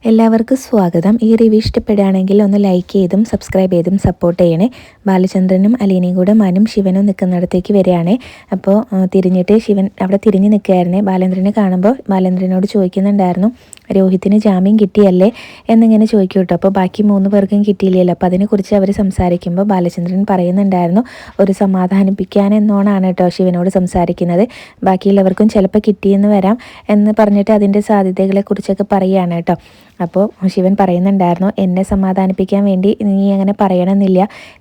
എല്ലാവർക്കും സ്വാഗതം. ഈ റിവ്യൂ ഇഷ്ടപ്പെടുകയാണെങ്കിൽ ഒന്ന് ലൈക്ക് ചെയ്തും സബ്സ്ക്രൈബ് ചെയ്തും സപ്പോർട്ട് ചെയ്യണേ. ബാലചന്ദ്രനും അലീനയും കൂടെ മനും ശിവനും നിൽക്കുന്നിടത്തേക്ക് വരികയാണ്. അപ്പോൾ തിരിഞ്ഞിട്ട് ശിവൻ അവിടെ തിരിഞ്ഞ് നിൽക്കുകയായിരുന്നേ. ബാലേന്ദ്രനെ കാണുമ്പോൾ ബാലേന്ദ്രനോട് ചോദിക്കുന്നുണ്ടായിരുന്നു, രോഹിത്തിന് ജാമ്യം കിട്ടിയല്ലേ എന്നിങ്ങനെ ചോദിക്കും കേട്ടോ. അപ്പോൾ ബാക്കി 3 പേർക്കും കിട്ടിയില്ലല്ലോ. അപ്പോൾ അതിനെക്കുറിച്ച് അവർ സംസാരിക്കുമ്പോൾ ബാലചന്ദ്രൻ പറയുന്നുണ്ടായിരുന്നു, ഒരു സമാധാനിപ്പിക്കാൻ എന്നോണാണ് കേട്ടോ ശിവനോട് സംസാരിക്കുന്നത്. ബാക്കിയുള്ളവർക്കും ചിലപ്പോൾ കിട്ടിയെന്ന് വരാം എന്ന് പറഞ്ഞിട്ട് അതിൻ്റെ സാധ്യതകളെക്കുറിച്ചൊക്കെ പറയുകയാണ് കേട്ടോ. അപ്പോൾ ശിവൻ പറയുന്നുണ്ടായിരുന്നു, എന്നെ സമാധാനിപ്പിക്കാൻ വേണ്ടി നീ അങ്ങനെ പറയണമെന്നില്ല,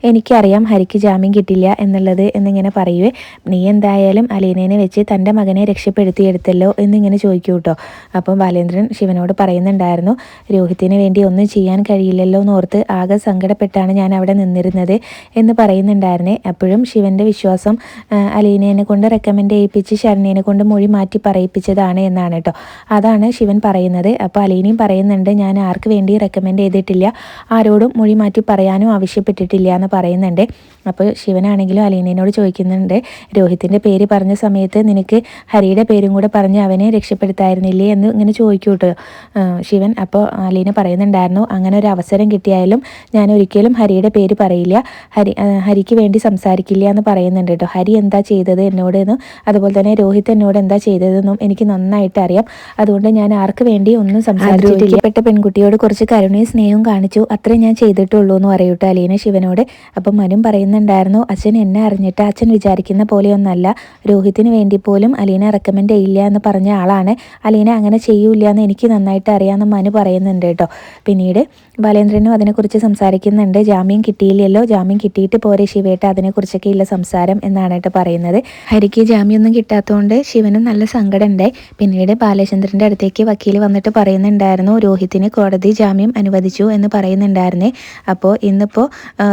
എനിക്കറിയാം ഹരിക്ക് ജാമ്യം കിട്ടില്ല എന്നുള്ളത് എന്നിങ്ങനെ പറയുവേ. നീ എന്തായാലും അലീനേനെ വെച്ച് തൻ്റെ മകനെ രക്ഷപ്പെടുത്തിയെടുത്തല്ലോ എന്നിങ്ങനെ ചോദിക്കൂ കേട്ടോ. അപ്പോൾ ബാലേന്ദ്രൻ ശിവനോട് പറയുന്നുണ്ടായിരുന്നു, രോഹിത്തിന് വേണ്ടി ഒന്നും ചെയ്യാൻ കഴിയില്ലല്ലോ എന്നോർത്ത് ആകെ സങ്കടപ്പെട്ടാണ് ഞാൻ അവിടെ നിന്നിരുന്നത് എന്ന് പറയുന്നുണ്ടായിരുന്നേ. അപ്പോഴും ശിവൻ്റെ വിശ്വാസം അലീനേനെ കൊണ്ട് റെക്കമെൻഡ് ചെയ്യിപ്പിച്ച് ശരണ്യനെ കൊണ്ട് മൊഴി മാറ്റി പറയിപ്പിച്ചതാണ് എന്നാണ് കേട്ടോ. അതാണ് ശിവൻ പറയുന്നത്. അപ്പോൾ അലീനയും പറയുന്നുണ്ട്, ഞാൻ ആർക്ക് വേണ്ടി റെക്കമെൻഡ് ചെയ്തിട്ടില്ല, ആരോടും മൊഴി മാറ്റി പറയാനും ആവശ്യപ്പെട്ടിട്ടില്ല എന്ന് പറയുന്നുണ്ട്. അപ്പോൾ ശിവനാണെങ്കിലും അലീനയോട് ചോദിക്കുന്നുണ്ട്, രോഹിത്തിൻ്റെ പേര് പറഞ്ഞ സമയത്ത് നിനക്ക് ഹരിയുടെ പേരും കൂടെ പറഞ്ഞ് അവനെ രക്ഷപ്പെടുത്തായിരുന്നില്ലേ എന്ന് ഇങ്ങനെ ചോദിക്കൂ കേട്ടോ ശിവൻ. അപ്പോൾ അലീന പറയുന്നുണ്ടായിരുന്നു, അങ്ങനെ ഒരു അവസരം കിട്ടിയാലും ഞാൻ ഒരിക്കലും ഹരിയുടെ പേര് പറയില്ല, ഹരിക്ക് വേണ്ടി സംസാരിക്കില്ല എന്ന് പറയുന്നുണ്ട് കേട്ടോ. ഹരി എന്താ ചെയ്തത് എന്നോടെന്നും അതുപോലെ തന്നെ രോഹിത് എന്നോട് എന്താ ചെയ്തതെന്നും എനിക്ക് നന്നായിട്ട് അറിയാം. അതുകൊണ്ട് ഞാൻ ആർക്ക് വേണ്ടി ഒന്നും സംസാരിച്ചിട്ടില്ല. പെൺകുട്ടിയോട് കുറച്ച് കരുണയും സ്നേഹവും കാണിച്ചു, അത്രേ ഞാൻ ചെയ്തിട്ടുള്ളൂ എന്ന് പറയൂട്ടോ അലീന ശിവനോട്. അപ്പം മനും പറയുന്നുണ്ടായിരുന്നു, അച്ഛൻ എന്നെ അറിഞ്ഞിട്ട് അച്ഛൻ വിചാരിക്കുന്ന പോലെയൊന്നല്ല, രോഹിത്തിന് വേണ്ടി പോലും അലീന റെക്കമെൻഡ് ചെയ്യില്ല എന്ന് പറഞ്ഞ ആളാണ്. അലീന അങ്ങനെ ചെയ്യൂല എന്ന് എനിക്ക് നന്നായിട്ട് അറിയാമെന്ന് മനു പറയുന്നുണ്ട് കേട്ടോ. പിന്നീട് ബാലേന്ദ്രനും അതിനെക്കുറിച്ച് സംസാരിക്കുന്നുണ്ട്. ജാമ്യം കിട്ടിയില്ലല്ലോ, ജാമ്യം കിട്ടിയിട്ട് പോരെ ശിവേട്ട, അതിനെക്കുറിച്ചൊക്കെ ഉള്ള സംസാരം എന്നാണ് കേട്ടോ പറയുന്നത്. ഹരിക്ക് ജാമ്യമൊന്നും കിട്ടാത്തതുകൊണ്ട് ശിവനും നല്ല സങ്കടം ഉണ്ടായി. പിന്നീട് ബാലചന്ദ്രൻ്റെ അടുത്തേക്ക് വക്കീൽ വന്നിട്ട് പറയുന്നുണ്ടായിരുന്നു, രോഹിത്തിന് കോടതി ജാമ്യം അനുവദിച്ചു എന്ന് പറയുന്നുണ്ടായിരുന്നേ. അപ്പോൾ ഇന്നിപ്പോൾ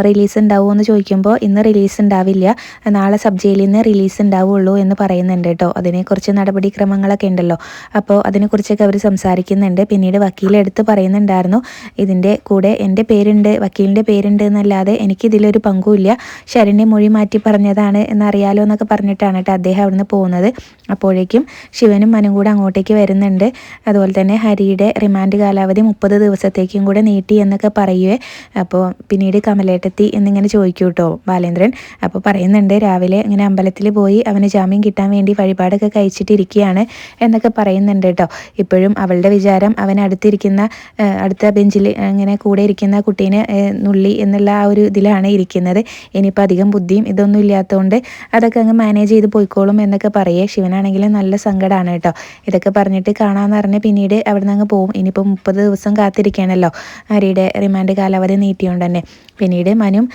റിലീസ് ഉണ്ടാവുമോ എന്ന് ചോദിക്കുമ്പോൾ ഇന്ന് റിലീസ് ഉണ്ടാവില്ല, നാളെ സബ് ജയിലിൽ നിന്ന് റിലീസ് ഉണ്ടാവുള്ളൂ എന്ന് പറയുന്നുണ്ട് കേട്ടോ. അതിനെക്കുറിച്ച് നടപടിക്രമങ്ങളൊക്കെ ഉണ്ടല്ലോ, അപ്പോൾ അതിനെക്കുറിച്ചൊക്കെ അവർ സംസാരിക്കുന്നുണ്ട്. പിന്നീട് വക്കീലെടുത്ത് പറയുന്നുണ്ടായിരുന്നു, ഇതിൻ്റെ കൂടെ എൻ്റെ പേരുണ്ട്, വക്കീലിൻ്റെ പേരുണ്ട് എന്നല്ലാതെ എനിക്കിതിലൊരു പങ്കുമില്ല, ശരണ്യ മൊഴി മാറ്റി പറഞ്ഞതാണ് എന്നറിയാലോ എന്നൊക്കെ പറഞ്ഞിട്ടാണ് കേട്ടോ അദ്ദേഹം അവിടുന്ന് പോകുന്നത്. അപ്പോഴേക്കും ശിവനും മനും കൂടെ അങ്ങോട്ടേക്ക് വരുന്നുണ്ട്. അതുപോലെ തന്നെ ഹരിയുടെ റിമാൻഡ് കാലാവധി 30 ദിവസത്തേക്കും കൂടെ നീട്ടി എന്നൊക്കെ പറയുവേ. അപ്പോൾ പിന്നീട് കമലേട്ടെത്തി എന്നിങ്ങനെ ചോദിക്കൂ കേട്ടോ ബാലേന്ദ്രൻ. അപ്പോൾ പറയുന്നുണ്ട്, രാവിലെ ഇങ്ങനെ അമ്പലത്തിൽ പോയി അവന് ജാമ്യം കിട്ടാൻ വേണ്ടി വഴിപാടൊക്കെ കഴിച്ചിട്ടിരിക്കുകയാണ് എന്നൊക്കെ പറയുന്നുണ്ട് കേട്ടോ. ഇപ്പോഴും അവളുടെ വിചാരം അവൻ അടുത്ത ബെഞ്ചിൽ ഇങ്ങനെ കൂടെ ഇരിക്കുന്ന കുട്ടീനെ നുള്ളി എന്നുള്ള ആ ഒരു ഇതിലാണ് ഇരിക്കുന്നത്. ഇനിയിപ്പോൾ അധികം ബുദ്ധിയും ഇതൊന്നും ഇല്ലാത്തതുകൊണ്ട് അതൊക്കെ അങ്ങ് മാനേജ് ചെയ്ത് പോയിക്കോളും എന്നൊക്കെ പറയേ. ശിവനാണെങ്കിലും നല്ല സങ്കടമാണ് കേട്ടോ. ഇതൊക്കെ പറഞ്ഞിട്ട് കാണാമെന്ന് പറഞ്ഞ് പിന്നീട് അവിടെ നിന്ന് അങ്ങ് പോകും. ഇനിയിപ്പോൾ 30 ദിവസം കാത്തിരിക്കുകയാണല്ലോ ഹരിയുടെ റിമാൻഡ് കാലാവധി നീട്ടിയോണ്ട് തന്നെ. പിന്നീട് മനും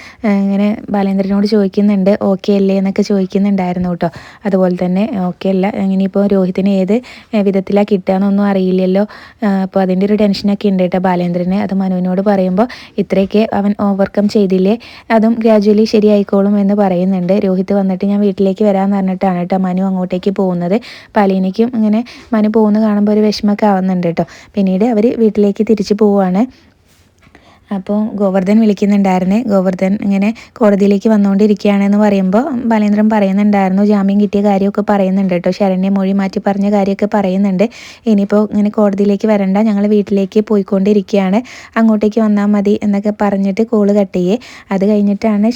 ഇങ്ങനെ ബാലേന്ദ്രനോട് ചോദിക്കുന്നുണ്ട്, ഓക്കെ അല്ലേ എന്നൊക്കെ ചോദിക്കുന്നുണ്ടായിരുന്നു കേട്ടോ. അതുപോലെ തന്നെ ഓക്കെ അല്ല, ഇനിയിപ്പോൾ രോഹിത്തിന് ഏത് വിധത്തിലാണ് കിട്ടുക എന്നൊന്നും അറിയില്ലല്ലോ, അപ്പോൾ അതിൻ്റെ ഒരു ടെൻഷനൊക്കെ ഉണ്ട് കേട്ടോ ബാലേന്ദ്രന്. അത് മനുവിനോട് പറയുമ്പോൾ ഇത്രയൊക്കെ അവൻ ഓവർകം ചെയ്തില്ലേ, അതും ഗ്രാജുവലി ശരിയായിക്കോളും എന്ന് പറയുന്നുണ്ട്. രോഹിത് വന്നിട്ട് ഞാൻ വീട്ടിലേക്ക് വരാമെന്ന് പറഞ്ഞിട്ടാണ് കേട്ടോ മനു അങ്ങോട്ടേക്ക് പോകുന്നത്. പാലീനയ്ക്കും ഇങ്ങനെ മനു പോകുന്ന കാണുമ്പോൾ ഒരു വിഷമമൊക്കെ ആവുന്നുണ്ട് കേട്ടോ. പിന്നീട് അവർ വീട്ടിലേക്ക് തിരിച്ചു പോവുകയാണ്. അപ്പോൾ ഗോവർദ്ധൻ വിളിക്കുന്നുണ്ടായിരുന്നേ. ഗോവർദ്ധൻ ഇങ്ങനെ കോടതിയിലേക്ക് വന്നുകൊണ്ടിരിക്കുകയാണെന്ന് പറയുമ്പോൾ ബാലേന്ദ്രൻ പറയുന്നുണ്ടായിരുന്നു, ജാമ്യം കിട്ടിയ കാര്യമൊക്കെ പറയുന്നുണ്ട് കേട്ടോ. ശരണ്യ മൊഴി മാറ്റി പറഞ്ഞ കാര്യമൊക്കെ പറയുന്നുണ്ട്. ഇനിയിപ്പോൾ ഇങ്ങനെ കോടതിയിലേക്ക് വരണ്ട, ഞങ്ങൾ വീട്ടിലേക്ക് പോയിക്കൊണ്ടിരിക്കുകയാണ്, അങ്ങോട്ടേക്ക് വന്നാൽ മതി എന്നൊക്കെ പറഞ്ഞിട്ട് കോള് കട്ട് ചെയ്യേ. അത് കഴിഞ്ഞിട്ടാണ്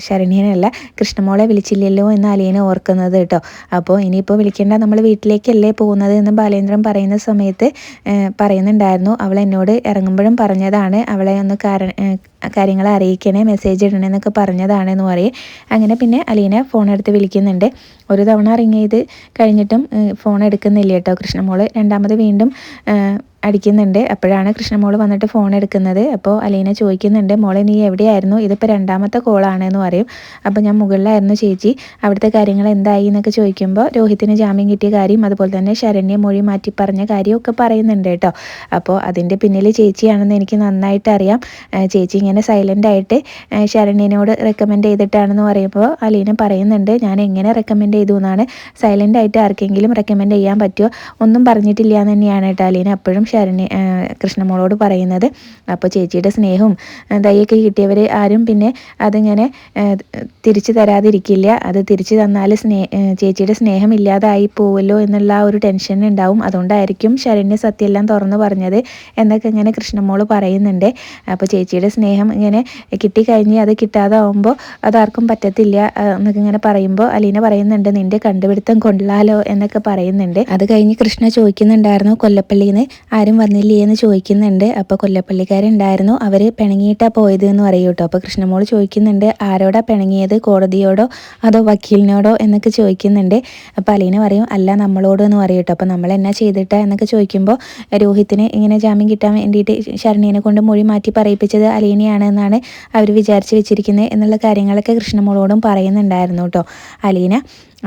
ശരണ്യനല്ല കൃഷ്ണമോളെ വിളിച്ചില്ലല്ലോ എന്ന് അലീന ഓർക്കുന്നത് കേട്ടോ. അപ്പോൾ ഇനിയിപ്പോൾ വിളിക്കേണ്ട, നമ്മൾ വീട്ടിലേക്കല്ലേ പോകുന്നത് എന്ന് ബാലേന്ദ്രൻ പറയുന്ന സമയത്ത് പറയുന്നുണ്ടായിരുന്നു, അവൾ എന്നോട് ഇറങ്ങുമ്പോഴും പറഞ്ഞതാണ്, അവളെ ഒന്ന് കാര്യങ്ങളെ അറിയിക്കണേ, മെസ്സേജ് ഇടണേ എന്നൊക്കെ പറഞ്ഞതാണെന്ന് പറയും. അങ്ങനെ പിന്നെ അലീന ഫോൺ എടുത്ത് വിളിക്കുന്നുണ്ട്. ഒരു തവണ റിങ് ചെയ്ത് കഴിഞ്ഞിട്ടും ഫോൺ എടുക്കുന്നില്ല കേട്ടോ കൃഷ്ണമോള്. രണ്ടാമത് വീണ്ടും അടിക്കുന്നുണ്ട്. അപ്പോഴാണ് കൃഷ്ണമോള് വന്നിട്ട് ഫോൺ എടുക്കുന്നത്. അപ്പോൾ അലീന ചോദിക്കുന്നുണ്ട്, മോളെ നീ എവിടെയായിരുന്നു, ഇതിപ്പോൾ 2ാമത്തെ കോളാണെന്ന് പറയും. അപ്പോൾ ഞാൻ മുകളിലായിരുന്നു ചേച്ചി, അവിടുത്തെ കാര്യങ്ങൾ എന്തായി എന്നൊക്കെ ചോദിക്കുമ്പോൾ രോഹിത്തിന് ജാമ്യം കിട്ടിയ കാര്യം അതുപോലെ തന്നെ ശരണ്യ മൊഴി മാറ്റി പറഞ്ഞ കാര്യമൊക്കെ പറയുന്നുണ്ട് കേട്ടോ. അപ്പോൾ അതിൻ്റെ പിന്നിൽ ചേച്ചിയാണെന്ന് എനിക്ക് നന്നായിട്ട് അറിയാം, ചേച്ചി ഇങ്ങനെ സൈലൻ്റായിട്ട് ശരണ്യനോട് റെക്കമെൻഡ് ചെയ്തിട്ടാണെന്ന് പറയുമ്പോൾ അലീന പറയുന്നുണ്ട്, ഞാൻ എങ്ങനെ റെക്കമെൻഡ് ചെയ്തു എന്നാണ്, സൈലൻ്റായിട്ട് ആർക്കെങ്കിലും റെക്കമെൻഡ് ചെയ്യാൻ പറ്റുമോ, ഒന്നും പറഞ്ഞിട്ടില്ല എന്ന് തന്നെയാണ് കേട്ടോ അലീന അപ്പോഴും കൃഷ്ണമോളോട് പറയുന്നത്. അപ്പോൾ ചേച്ചിയുടെ സ്നേഹവും ദയൊക്കെ കിട്ടിയവർ ആരും പിന്നെ അതിങ്ങനെ തിരിച്ചു തരാതിരിക്കില്ല, അത് തിരിച്ചു തന്നാൽ ചേച്ചിയുടെ സ്നേഹം ഇല്ലാതായി പോവുമല്ലോ എന്നുള്ള ആ ഒരു ടെൻഷൻ ഉണ്ടാവും, അതുകൊണ്ടായിരിക്കും ശരണ്യ സത്യമെല്ലാം തുറന്നു പറഞ്ഞത് എന്നൊക്കെ ഇങ്ങനെ കൃഷ്ണമോള് പറയുന്നുണ്ട്. അപ്പോൾ ചേച്ചിയുടെ സ്നേഹം ഇങ്ങനെ കിട്ടിക്കഴിഞ്ഞ് അത് കിട്ടാതാവുമ്പോൾ അതാർക്കും പറ്റത്തില്ല എന്നൊക്കെ ഇങ്ങനെ പറയുമ്പോൾ അലീന പറയുന്നുണ്ട്, നിന്റെ കണ്ടുപിടുത്തം കൊള്ളാലോ എന്നൊക്കെ പറയുന്നുണ്ട്. അത് കഴിഞ്ഞ് കൃഷ്ണ ചോദിക്കുന്നുണ്ടായിരുന്നു, കൊല്ലപ്പള്ളിയിൽ നിന്ന് ആരും വന്നില്ലേ എന്ന് ചോദിക്കുന്നുണ്ട്. അപ്പോൾ കൊല്ലപ്പള്ളിക്കാരുണ്ടായിരുന്നു, അവർ പിണങ്ങിയിട്ടാണ് പോയത് എന്ന് പറയും കേട്ടോ. അപ്പോൾ കൃഷ്ണമോൾ ചോദിക്കുന്നുണ്ട്, ആരോടാ പിണങ്ങിയത്, കോടതിയോടോ അതോ വക്കീലിനോടോ എന്നൊക്കെ ചോദിക്കുന്നുണ്ട്. അപ്പോൾ അലീന പറയും, അല്ല നമ്മളോട് എന്ന് പറയും കേട്ടോ. അപ്പോൾ നമ്മൾ എന്നാ ചെയ്തിട്ടാ എന്നൊക്കെ ചോദിക്കുമ്പോൾ രോഹിത്തിന് ഇങ്ങനെ ജാമ്യം കിട്ടാൻ വേണ്ടിയിട്ട് ശരണ്യനെ കൊണ്ട് മൊഴി മാറ്റി പറയിപ്പിച്ചത് അലീനയാണ് എന്നാണ് അവർ വിചാരിച്ച് വെച്ചിരിക്കുന്നത് എന്നുള്ള കാര്യങ്ങളൊക്കെ കൃഷ്ണമോളോടും പറയുന്നുണ്ടായിരുന്നു കേട്ടോ അലീന.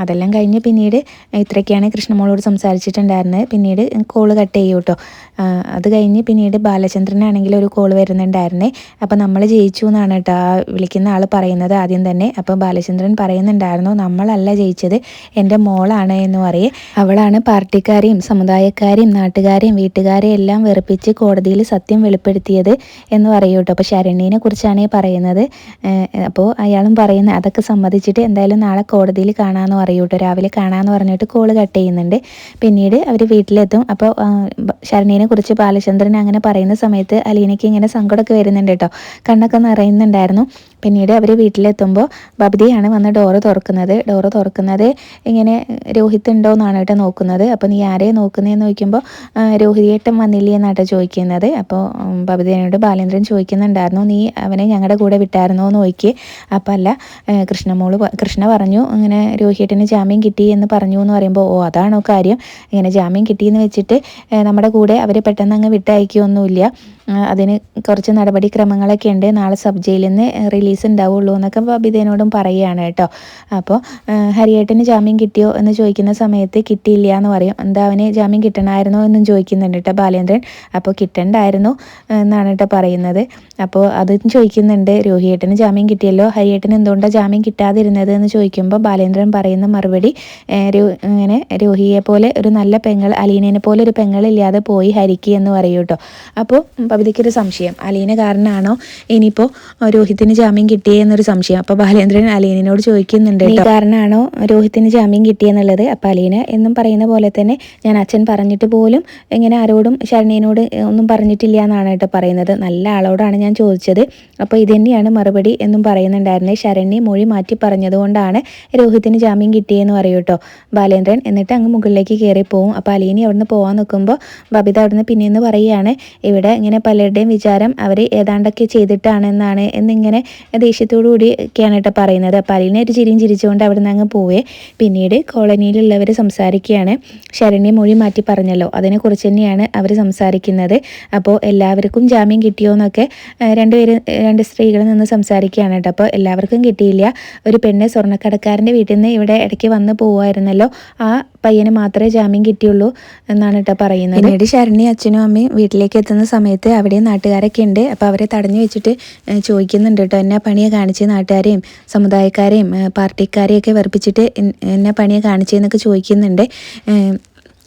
അതെല്ലാം കഴിഞ്ഞ് പിന്നീട് ഇത്രയൊക്കെയാണ് കൃഷ്ണമോളോട് സംസാരിച്ചിട്ടുണ്ടായിരുന്നത്. പിന്നീട് കോള് കട്ട് ചെയ്യും കേട്ടോ. അത് കഴിഞ്ഞ് പിന്നീട് ബാലചന്ദ്രനാണെങ്കിൽ ഒരു കോള് വരുന്നുണ്ടായിരുന്നേ. അപ്പോൾ നമ്മൾ ജയിച്ചു എന്നാണ് കേട്ടോ ആ വിളിക്കുന്ന ആൾ പറയുന്നത് ആദ്യം തന്നെ. അപ്പോൾ ബാലചന്ദ്രൻ പറയുന്നുണ്ടായിരുന്നു, നമ്മളല്ല ജയിച്ചത്, എൻ്റെ മോളാണ് എന്ന് പറയേ. അവളാണ് പാർട്ടിക്കാരെയും സമുദായക്കാരെയും നാട്ടുകാരെയും വീട്ടുകാരെയും എല്ലാം വെറുപ്പിച്ച് കോടതിയിൽ സത്യം വെളിപ്പെടുത്തിയത് എന്ന് പറയും കേട്ടോ. അപ്പോൾ ശരണ്യനെ കുറിച്ചാണ് പറയുന്നത്. അപ്പോൾ അയാളും പറയുന്നത് അതൊക്കെ സമ്മതിച്ചിട്ട് എന്തായാലും നാളെ കോടതിയിൽ കാണാമെന്ന് പറയൂ കേട്ടോ, രാവിലെ കാണാമെന്ന് പറഞ്ഞിട്ട് കോള് കട്ട് ചെയ്യുന്നുണ്ട്. പിന്നീട് അവർ വീട്ടിലെത്തും. അപ്പോൾ ശരണ്യനെ കുറിച്ച് ബാലചന്ദ്രൻ അങ്ങനെ പറയുന്ന സമയത്ത് അലീനയ്ക്ക് ഇങ്ങനെ സങ്കടമൊക്കെ വരുന്നുണ്ട് കേട്ടോ, കണ്ണൊക്കെ നിറയുന്നുണ്ടായിരുന്നു. പിന്നീട് അവർ വീട്ടിലെത്തുമ്പോൾ ബബിതയാണ് വന്ന് ഡോറ് തുറക്കുന്നത് ഇങ്ങനെ രോഹിത് ഉണ്ടോ എന്നാണ് കേട്ടോ നോക്കുന്നത്. അപ്പോൾ നീ ആരെയാണ് നോക്കുന്നതെന്ന് ചോദിക്കുമ്പോൾ രോഹിതേട്ടൻ വന്നില്ലേ എന്നാട്ടോ ചോദിക്കുന്നത്. അപ്പോൾ ബബിതയോട് ബാലേന്ദ്രൻ ചോദിക്കുന്നുണ്ടായിരുന്നു, നീ അവനെ ഞങ്ങളുടെ കൂടെ വിട്ടായിരുന്നോ എന്ന് ചോദിക്കുക. അപ്പോൾ അല്ല, കൃഷ്ണ പറഞ്ഞു ഇങ്ങനെ രോഹിതേട്ടന് ജാമ്യം കിട്ടി എന്ന് പറഞ്ഞു എന്ന് പറയുമ്പോൾ, ഓ അതാണോ കാര്യം, ഇങ്ങനെ ജാമ്യം കിട്ടിയെന്ന് വെച്ചിട്ട് നമ്മുടെ കൂടെ അവർ പെട്ടെന്ന് അങ്ങ് വിട്ടയക്കുകയൊന്നുമില്ല, അതിന് കുറച്ച് നടപടിക്രമങ്ങളൊക്കെ ഉണ്ട്, നാളെ സബ് ജയിലിൽ നിന്ന് റിലീസ് ഉണ്ടാവുള്ളൂ എന്നൊക്കെ ബബിതേനോടും പറയുകയാണ് കേട്ടോ. അപ്പോൾ ഹരിയേട്ടന് ജാമ്യം കിട്ടിയോ എന്ന് ചോദിക്കുന്ന സമയത്ത് കിട്ടിയില്ല എന്ന് പറയും. എന്താ അവന് ജാമ്യം കിട്ടണമായിരുന്നോ എന്നും ചോദിക്കുന്നുണ്ട് കേട്ടോ ബാലേന്ദ്രൻ. അപ്പോൾ കിട്ടണ്ടായിരുന്നു എന്നാണ് കേട്ടോ പറയുന്നത്. അപ്പോൾ അതും ചോദിക്കുന്നുണ്ട്, രോഹിയേട്ടന് ജാമ്യം കിട്ടിയല്ലോ, ഹരിയേട്ടന് എന്തുകൊണ്ടാണ് ജാമ്യം കിട്ടാതിരുന്നത് എന്ന് ചോദിക്കുമ്പോൾ ബാലേന്ദ്രൻ പറയുന്ന മറുപടി, ഇങ്ങനെ രോഹിയെ പോലെ ഒരു നല്ല പെങ്ങൾ, അലീനയെ പോലെ ഒരു പെങ്ങളില്ലാതെ പോയി ഹരിക്ക് എന്ന് പറയും കേട്ടോ. അപ്പോൾ ബബിതയ്ക്കൊരു സംശയം, അലീന കാരണമാണോ ഇനിയിപ്പോൾ രോഹിത്തിന് ജാമ്യം കിട്ടിയെന്നൊരു സംശയം. അപ്പോൾ ബാലേന്ദ്രൻ അലീനയോട് ചോദിക്കുന്നുണ്ട്, ഈ കാരണമാണോ രോഹിത്തിന് ജാമ്യം കിട്ടിയെന്നുള്ളത്. അപ്പോൾ അലീന എന്നും പറയുന്ന പോലെ തന്നെ ഞാൻ അച്ഛൻ പറഞ്ഞിട്ട് പോലും ഇങ്ങനെ ആരോടും ശരണ്യനോട് ഒന്നും പറഞ്ഞിട്ടില്ല എന്നാണ് കേട്ടോ പറയുന്നത്, നല്ല ആളോടാണ് ഞാൻ ചോദിച്ചത്, അപ്പോൾ ഇത് തന്നെയാണ് മറുപടി എന്നും പറയുന്നുണ്ടായിരുന്നത്. ശരണ്യ മൊഴി മാറ്റി പറഞ്ഞതുകൊണ്ടാണ് രോഹിത്തിന് ജാമ്യം കിട്ടിയെന്ന് പറയും കേട്ടോ ബാലേന്ദ്രൻ. എന്നിട്ട് അങ്ങ് മുകളിലേക്ക് കയറിപ്പോവും. അപ്പോൾ അലീന അവിടുന്ന് പോകാൻ നിൽക്കുമ്പോൾ ബബിത അവിടുന്ന് പിന്നെയെന്ന് പറയുകയാണ്, ഇവിടെ ഇങ്ങനെ പലരുടെയും വിചാരം അവർ ഏതാണ്ടൊക്കെ ചെയ്തിട്ടാണെന്നാണ് എന്നിങ്ങനെ ദേഷ്യത്തോടു കൂടി ഒക്കെയാണ് കേട്ടോ പറയുന്നത്. അപ്പോൾ അലീന ഒരു ചിരിയും ചിരിച്ചുകൊണ്ട് അവിടെ നിന്ന് അങ്ങ് പോവേ. പിന്നീട് കോളനിയിലുള്ളവർ സംസാരിക്കുകയാണ്, ശരണ്യ മൊഴി മാറ്റി പറഞ്ഞല്ലോ അതിനെക്കുറിച്ച് തന്നെയാണ് അവർ സംസാരിക്കുന്നത്. അപ്പോൾ എല്ലാവർക്കും ജാമ്യം കിട്ടിയോ എന്നൊക്കെ രണ്ട് സ്ത്രീകളിൽ നിന്ന് സംസാരിക്കുകയാണ് കേട്ടോ. അപ്പോൾ എല്ലാവർക്കും കിട്ടിയില്ല, ഒരു പെണ്ണ് സ്വർണ്ണക്കടക്കാരൻ്റെ വീട്ടിൽ നിന്ന് ഇവിടെ ഇടയ്ക്ക് വന്ന് പോവായിരുന്നല്ലോ, ആ പയ്യന് മാത്രമേ ജാമ്യം കിട്ടിയുള്ളൂ എന്നാണ് കേട്ടോ പറയുന്നത്. പിന്നീട് ശരണ്യ അച്ഛനും അമ്മയും വീട്ടിലേക്ക് എത്തുന്ന സമയത്ത് അവിടെ നാട്ടുകാരൊക്കെ ഉണ്ട്. അപ്പോൾ അവരെ തടഞ്ഞു വെച്ചിട്ട് ചോദിക്കുന്നുണ്ട് കേട്ടോ, എന്നാ പണിയെ കാണിച്ച് നാട്ടുകാരെയും സമുദായക്കാരെയും പാർട്ടിക്കാരെയൊക്കെ വെറുപ്പിച്ചിട്ട് എന്നാ പണിയെ കാണിച്ചതെന്നൊക്കെ ചോദിക്കുന്നുണ്ട്.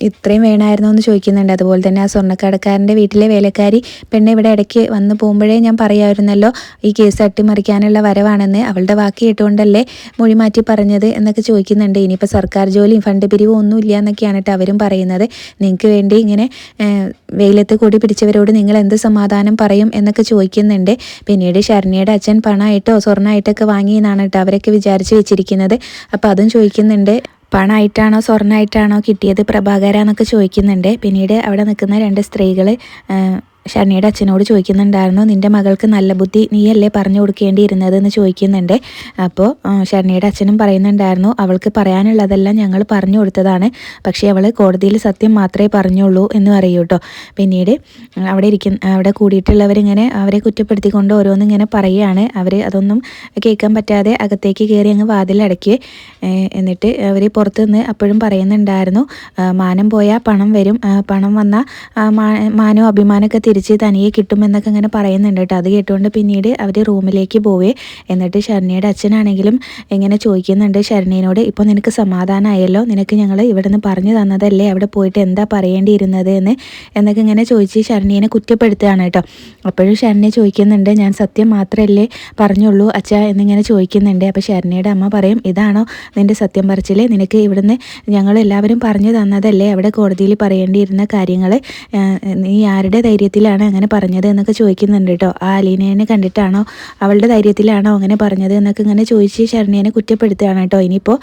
ഇത്രയും വേണമായിരുന്നോ എന്ന് ചോദിക്കുന്നുണ്ട്. അതുപോലെ തന്നെ ആ സ്വർണ്ണക്കടക്കാരൻ്റെ വീട്ടിലെ വേലക്കാരി പെണ്ണ് ഇവിടെ ഇടയ്ക്ക് വന്ന് പോകുമ്പോഴേ ഞാൻ പറയാമായിരുന്നല്ലോ ഈ കേസ് അട്ടിമറിക്കാനുള്ള വരവാണെന്ന്, അവളുടെ വാക്ക് കേട്ടുകൊണ്ടല്ലേ മൊഴി മാറ്റി പറഞ്ഞത് എന്നൊക്കെ ചോദിക്കുന്നുണ്ട്. ഇനിയിപ്പോൾ സർക്കാർ ജോലിയും ഫണ്ട് പിരിവും ഒന്നും ഇല്ല എന്നൊക്കെയാണ് കേട്ടോ അവരും പറയുന്നത്. നിങ്ങൾക്ക് വേണ്ടി ഇങ്ങനെ വെയിലത്ത് കൂടി പിടിച്ചവരോട് നിങ്ങൾ എന്ത് സമാധാനം പറയും എന്നൊക്കെ ചോദിക്കുന്നുണ്ട്. പിന്നീട് ശരണ്യയുടെ അച്ഛൻ പണമായിട്ടോ സ്വർണ്ണമായിട്ടൊക്കെ വാങ്ങിയെന്നാണ് കേട്ടോ അവരൊക്കെ വിചാരിച്ച് വെച്ചിരിക്കുന്നത്. അപ്പോൾ അതും ചോദിക്കുന്നുണ്ട്, പണമായിട്ടാണോ സ്വർണ്ണമായിട്ടാണോ കിട്ടിയത് പ്രഭാകര എന്നൊക്കെ ചോദിക്കുന്നുണ്ട്. പിന്നീട് അവിടെ നിൽക്കുന്ന രണ്ട് സ്ത്രീകൾ ശരണ്യയുടെ അച്ഛനോട് ചോദിക്കുന്നുണ്ടായിരുന്നു, നിൻ്റെ മകൾക്ക് നല്ല ബുദ്ധി നീയല്ലേ പറഞ്ഞു കൊടുക്കേണ്ടിയിരുന്നത് എന്ന് ചോദിക്കുന്നുണ്ട്. അപ്പോൾ ശരണ്യയുടെ അച്ഛനും പറയുന്നുണ്ടായിരുന്നു, അവൾക്ക് പറയാനുള്ളതെല്ലാം ഞങ്ങൾ പറഞ്ഞു കൊടുത്തതാണ്, പക്ഷേ അവൾ കോടതിയിൽ സത്യം മാത്രമേ പറഞ്ഞുള്ളൂ എന്ന് പറയൂ കേട്ടോ. പിന്നീട് അവിടെ കൂടിയിട്ടുള്ളവരിങ്ങനെ അവരെ കുറ്റപ്പെടുത്തിക്കൊണ്ട് ഓരോന്നിങ്ങനെ പറയുകയാണ്. അവർ അതൊന്നും കേൾക്കാൻ പറ്റാതെ അകത്തേക്ക് കയറി അങ്ങ് വാതിലടക്കി. എന്നിട്ട് അവർ പുറത്ത് നിന്ന് അപ്പോഴും പറയുന്നുണ്ടായിരുന്നു, മാനം പോയാൽ പണം വരും, പണം വന്നാൽ മാനവും അഭിമാനമൊക്കെ തിരിച്ച് തനിയെ കിട്ടുമെന്നൊക്കെ ഇങ്ങനെ പറയുന്നുണ്ട് കേട്ടോ. അത് കേട്ടുകൊണ്ട് പിന്നീട് അവർ റൂമിലേക്ക് പോവേ. എന്നിട്ട് ശരണ്യയുടെ അച്ഛനാണെങ്കിലും ഇങ്ങനെ ചോദിക്കുന്നുണ്ട് ശരണ്യനോട്, ഇപ്പോൾ നിനക്ക് സമാധാനമായല്ലോ, നിനക്ക് ഞങ്ങൾ ഇവിടെ നിന്ന് പറഞ്ഞു തന്നതല്ലേ അവിടെ പോയിട്ട് എന്താ പറയേണ്ടിയിരുന്നത് എന്നൊക്കെ ഇങ്ങനെ ചോദിച്ച് ശരണ്യനെ കുറ്റപ്പെടുത്തുകയാണ് കേട്ടോ. അപ്പോഴും ശരണ്യ ചോദിക്കുന്നുണ്ട്, ഞാൻ സത്യം മാത്രമല്ലേ പറഞ്ഞുള്ളൂ അച്ഛാ എന്നിങ്ങനെ ചോദിക്കുന്നുണ്ട്. അപ്പോൾ ശരണ്യയുടെ അമ്മ പറയും, ഇതാണോ നിൻ്റെ സത്യം പറച്ചിൽ? നിനക്ക് ഇവിടുന്ന് ഞങ്ങളെല്ലാവരും പറഞ്ഞു തന്നതല്ലേ അവിടെ കോടതിയിൽ പറയേണ്ടിയിരുന്ന കാര്യങ്ങൾ, നീ ആരുടെ ധൈര്യത്തിലാണ് അങ്ങനെ പറഞ്ഞത് എന്നൊക്കെ ചോദിക്കുന്നുണ്ട് കേട്ടോ. ആ അലീനേനെ കണ്ടിട്ടാണോ, അവളുടെ ധൈര്യത്തിലാണോ അങ്ങനെ പറഞ്ഞത് എന്നൊക്കെ ഇങ്ങനെ ചോദിച്ച് ശരണ്യനെ കുറ്റപ്പെടുത്തുകയാണ് കേട്ടോ. ഇനിയിപ്പോൾ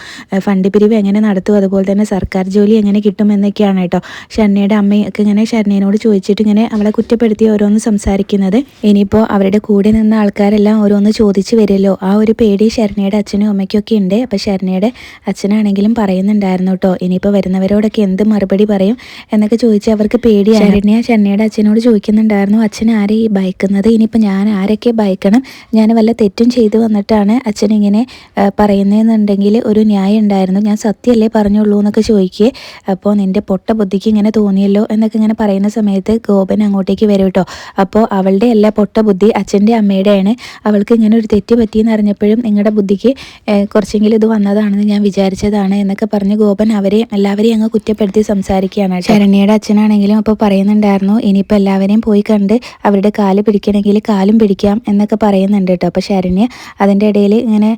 ഫണ്ട് പിരിവ് എങ്ങനെ നടത്തും, അതുപോലെ തന്നെ സർക്കാർ ജോലി എങ്ങനെ കിട്ടുമെന്നൊക്കെയാണ് കേട്ടോ ശരണ്യയുടെ അമ്മയൊക്കെ ഇങ്ങനെ ശരണ്യനോട് ചോദിച്ചിട്ട് ഇങ്ങനെ അവളെ കുറ്റപ്പെടുത്തി ഓരോന്ന് സംസാരിക്കുന്നത്. ഇനിയിപ്പോൾ അവരുടെ കൂടെ നിന്ന ആൾക്കാരെല്ലാം ഓരോന്ന് ചോദിച്ചു വരുമല്ലോ, ആ ഒരു പേടി ശരണ്യയുടെ അച്ഛനും അമ്മയ്ക്കൊക്കെ ഉണ്ട്. അപ്പോൾ ശരണ്യയുടെ അച്ഛനാണെങ്കിലും പറയുന്നുണ്ടായിരുന്നു കേട്ടോ, ഇനിയിപ്പോൾ വരുന്നവരോടൊക്കെ എന്ത് മറുപടി പറയും എന്നൊക്കെ ചോദിച്ച് അവർക്ക് പേടിയാണ്. ശരണ്യയുടെ അച്ഛനോട് ചോദിക്കുന്നുണ്ടായിരുന്നു, അച്ഛൻ ആരെ ഈ ഭയക്കുന്നത്, ഇനിയിപ്പോൾ ഞാൻ ആരൊക്കെ ഭയക്കണം, ഞാൻ വല്ല തെറ്റും ചെയ്തു വന്നിട്ടാണ് അച്ഛൻ ഇങ്ങനെ പറയുന്നതെന്നുണ്ടെങ്കിൽ ഒരു ന്യായം ഉണ്ടായിരുന്നു, ഞാൻ സത്യമല്ലേ പറഞ്ഞുള്ളൂ എന്നൊക്കെ ചോദിക്കുക. അപ്പോൾ നിൻ്റെ പൊട്ട ബുദ്ധിക്ക് ഇങ്ങനെ തോന്നിയല്ലോ എന്നൊക്കെ ഇങ്ങനെ പറയുന്ന സമയത്ത് ഗോപൻ അങ്ങോട്ടേക്ക് വരും കേട്ടോ. അപ്പോൾ അവളുടെ എല്ലാ പൊട്ട ബുദ്ധി അച്ഛൻ്റെ അമ്മയുടെയാണ്, അവൾക്ക് ഇങ്ങനെ ഒരു തെറ്റ് പറ്റിയെന്ന് അറിഞ്ഞപ്പോഴും നിങ്ങളുടെ ബുദ്ധിക്ക് കുറച്ചെങ്കിലും ഇത് വന്നതാണെന്ന് ഞാൻ വിചാരിച്ചതാണ് എന്നൊക്കെ പറഞ്ഞ് ഗോപൻ എല്ലാവരെയും അങ്ങ് കുറ്റപ്പെടുത്തി സംസാരിക്കുകയാണ്. ശരണ്യയുടെ അച്ഛനാണെങ്കിലും അപ്പോൾ പറയുന്നുണ്ടായിരുന്നു, ഇനിയിപ്പോൾ എല്ലാവരെയും പോയി കണ്ട് അവരുടെ കാല് പിടിക്കണമെങ്കിൽ കാലും പിടിക്കാം എന്നൊക്കെ പറയുന്നുണ്ട് കേട്ടോ. അപ്പോൾ ശരണ്യ അതിൻ്റെ ഇടയിൽ ഇങ്ങനെ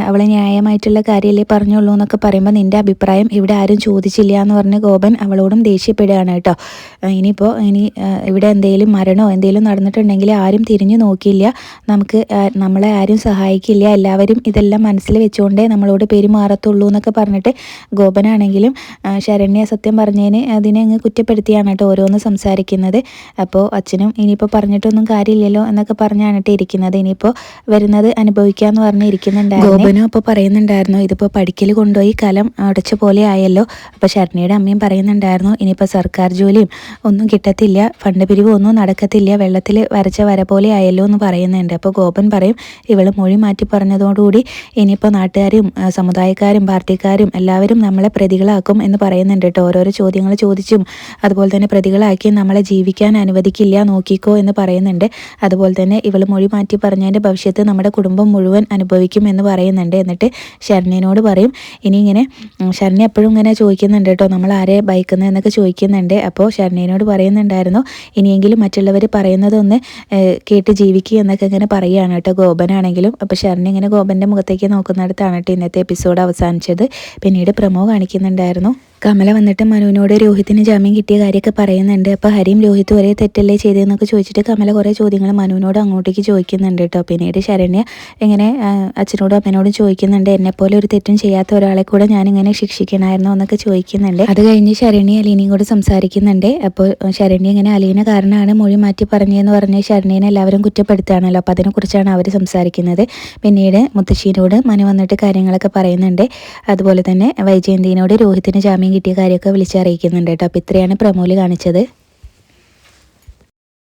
അവളെ ന്യായമായിട്ടുള്ള കാര്യമല്ലേ പറഞ്ഞുള്ളൂ എന്നൊക്കെ പറയുമ്പോൾ നിൻ്റെ അഭിപ്രായം ഇവിടെ ആരും ചോദിച്ചില്ല എന്ന് പറഞ്ഞ് ഗോപൻ അവളോടും ദേഷ്യപ്പെടുകയാണ് കേട്ടോ. ഇനിയിപ്പോൾ ഇവിടെ എന്തെങ്കിലും മരണമോ എന്തെങ്കിലും നടന്നിട്ടുണ്ടെങ്കിൽ ആരും തിരിഞ്ഞു നോക്കിയില്ല, നമ്മളെ ആരും സഹായിക്കില്ല, എല്ലാവരും ഇതെല്ലാം മനസ്സിൽ വെച്ചുകൊണ്ടേ നമ്മളോട് പെരുമാറത്തുള്ളൂ എന്നൊക്കെ പറഞ്ഞിട്ട് ഗോപനാണെങ്കിലും ശരണ്യ സത്യം പറഞ്ഞതിന് അതിനെ അങ്ങ് കുറ്റപ്പെടുത്തിയാണ് കേട്ടോ ഓരോന്ന് സംസാരിക്കുന്നത്. അപ്പോൾ അച്ഛനും ഇനിയിപ്പോൾ പറഞ്ഞിട്ടൊന്നും കാര്യമില്ലല്ലോ എന്നൊക്കെ പറഞ്ഞാണ് കേട്ടോ ഇരിക്കുന്നത്, ഇനിയിപ്പോൾ വരുന്നത് അനുഭവിക്കാമെന്ന് പറഞ്ഞ് ഇരിക്കുന്നുണ്ടായിരുന്നു. ഗോപനും അപ്പോൾ പറയുന്നുണ്ടായിരുന്നു, ഇതിപ്പോൾ പഠിക്കൽ കൊണ്ടുപോയി കലം അടച്ച പോലെ ആയല്ലോ. അപ്പോൾ ശരണ്യയുടെ അമ്മയും പറയുന്നുണ്ടായിരുന്നു, ഇനിയിപ്പോൾ സർക്കാർ ജോലിയും ഒന്നും കിട്ടത്തില്ല, ഫണ്ട് പിരിവ് ഒന്നും നടക്കത്തില്ല, വെള്ളത്തിൽ വരച്ച വര പോലെ ആയല്ലോ എന്ന് പറയുന്നുണ്ട്. അപ്പോൾ ഗോപൻ പറയും, ഇവൾ മൊഴി മാറ്റി പറഞ്ഞതോടുകൂടി ഇനിയിപ്പോൾ നാട്ടുകാരും സമുദായക്കാരും പാർട്ടിക്കാരും എല്ലാവരും നമ്മളെ പ്രതികളാക്കും എന്ന് പറയുന്നുണ്ട് കേട്ടോ. ഓരോരോ ചോദ്യങ്ങൾ ചോദിച്ചും അതുപോലെ തന്നെ പ്രതികളാക്കി നമ്മളെ ജീവിക്കാൻ അനുവദിക്കില്ല, നോക്കിക്കോ എന്ന് പറയുന്നുണ്ട്. അതുപോലെ തന്നെ ഇവൾ മൊഴി മാറ്റി പറഞ്ഞതിൻ്റെ ഭവിഷ്യത്ത് നമ്മുടെ കുടുംബം മുഴുവൻ അനുഭവിക്കും എന്ന് പറയുന്നുണ്ട്. എന്നിട്ട് ശരണ്യനോട് പറയും, ഇനി ഇങ്ങനെ ശരണ്യ എപ്പോഴും ഇങ്ങനെ ചോദിക്കുന്നുണ്ട് കേട്ടോ, നമ്മൾ ആരെ ഭയക്കുന്നത് എന്നൊക്കെ ചോദിക്കുന്നുണ്ട്. അപ്പോൾ ശരണ്യനോട് പറയുന്നുണ്ടായിരുന്നു, ഇനിയെങ്കിലും മറ്റുള്ളവർ പറയുന്നതൊന്ന് കേട്ട് ജീവിക്കുക എന്നൊക്കെ ഇങ്ങനെ പറയുകയാണ് കേട്ടോ ഗോപനാണെങ്കിലും. അപ്പോൾ ശരണ്യ ഇങ്ങനെ ഗോപൻ്റെ മുഖത്തേക്ക് നോക്കുന്നിടത്താണ് കേട്ടോ ഇന്നത്തെ എപ്പിസോഡ് അവസാനിച്ചത്. പിന്നീട് പ്രമോ കാണിക്കുന്നുണ്ടായിരുന്നു, കമല വന്നിട്ട് മനുവിനോട് രോഹിത്തിന് ജാമ്യം കിട്ടിയ കാര്യമൊക്കെ പറയുന്നുണ്ട്. അപ്പോൾ ഹരിയും രോഹിത്തും ഒരേ തെറ്റല്ലേ ചെയ്തതെന്നൊക്കെ ചോദിച്ചിട്ട് കമല കുറേ ചോദ്യങ്ങൾ മനുവിനോട് അങ്ങോട്ടേക്ക് ചോദിക്കുന്നുണ്ട് കേട്ടോ. പിന്നീട് ശരണ്യ ഇങ്ങനെ അച്ഛനോടും അമ്മനോടും ചോദിക്കുന്നുണ്ട്, എന്നെപ്പോലെ ഒരു തെറ്റും ചെയ്യാത്ത ഒരാളെ കൂടെ ഞാനിങ്ങനെ ശിക്ഷിക്കണമായിരുന്നോ എന്നൊക്കെ ചോദിക്കുന്നുണ്ട്. അത് കഴിഞ്ഞ് ശരണ്യ അലീനയും കൂടെ സംസാരിക്കുന്നുണ്ട്. അപ്പോൾ ശരണ്യ ഇങ്ങനെ അലീന കാരണമാണ് മൊഴി മാറ്റി പറഞ്ഞതെന്ന് പറഞ്ഞ് ശരണ്യനെ എല്ലാവരും കുറ്റപ്പെടുത്തുകയാണല്ലോ. അപ്പോൾ അതിനെക്കുറിച്ചാണ് അവർ സംസാരിക്കുന്നത്. പിന്നീട് മുത്തശ്ശീനോട് മനു വന്നിട്ട് കാര്യങ്ങളൊക്കെ പറയുന്നുണ്ട്. അതുപോലെ തന്നെ വൈജയന്തിനോട് രോഹിത്തിന് ജാമ്യം കിട്ടിയ കാര്യമൊക്കെ വിളിച്ചറിയിക്കുന്നുണ്ട് കേട്ടോ. അപ്പോൾ ഇത്രയാണ് പ്രമോല് കാണിച്ചത്.